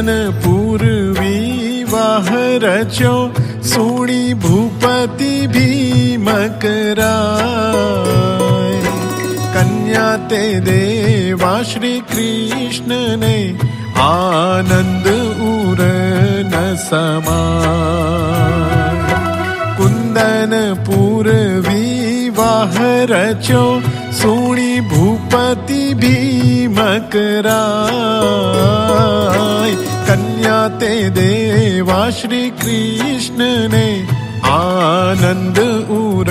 कुंदन पूर्वी वाह रचो सूणी भूपति भीम कराय। कन्या ते देवा श्री कृष्ण ने आनंद उर न समाय। कुंदन पूर्वी वाह रचो सूणी भूपति भीम कराय। कन्या ते देवा श्री कृष्ण ने आनंद उर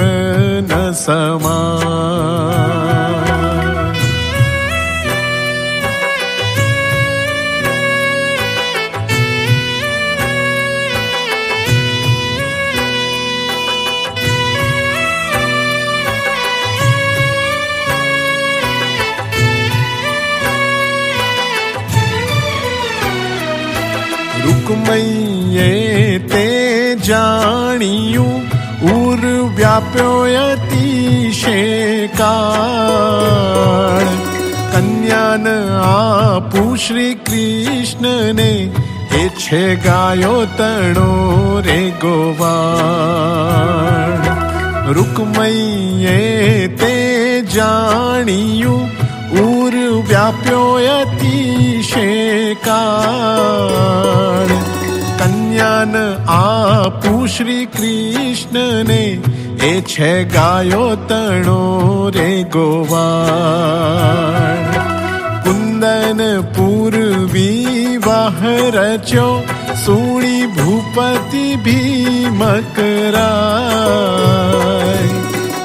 न समाय। रुक्मय्ये ते जाणियु उर व्याप्यो अतिशय काळ। कन्यान आपू श्री कृष्ण ने हे छे गायो तणो रे गोवाळ। रुक्मय्ये ते जाणियु उर व्याप्यो अतिशय काळ। कन्यान आपू श्री कृष्ण ने ए छे गायो तणो रे गोवाळ। कुंदन पूर्वी वाह रचो सूणी भूपति भीम कराय।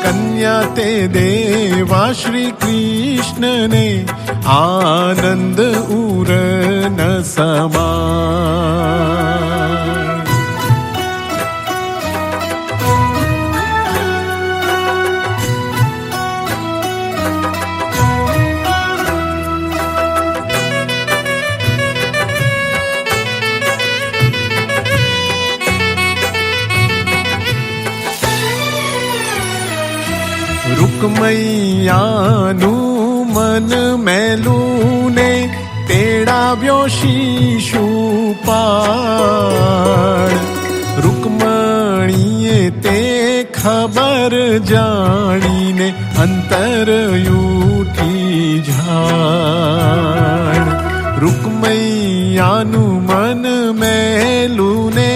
कन्या ते देवा श्री कृष्ण ने आनंद उर न समाय। रुक्मय्यानु मन मेलूने तेड़ाव्यो शिशुपाळ। रुक्मणीए ते खबर जाणीने अंतर यूठी झाळ। रुक्मय्यानु मन मेलूने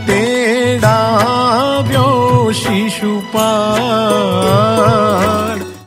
तेड़ाव्यो शिशुपाळ।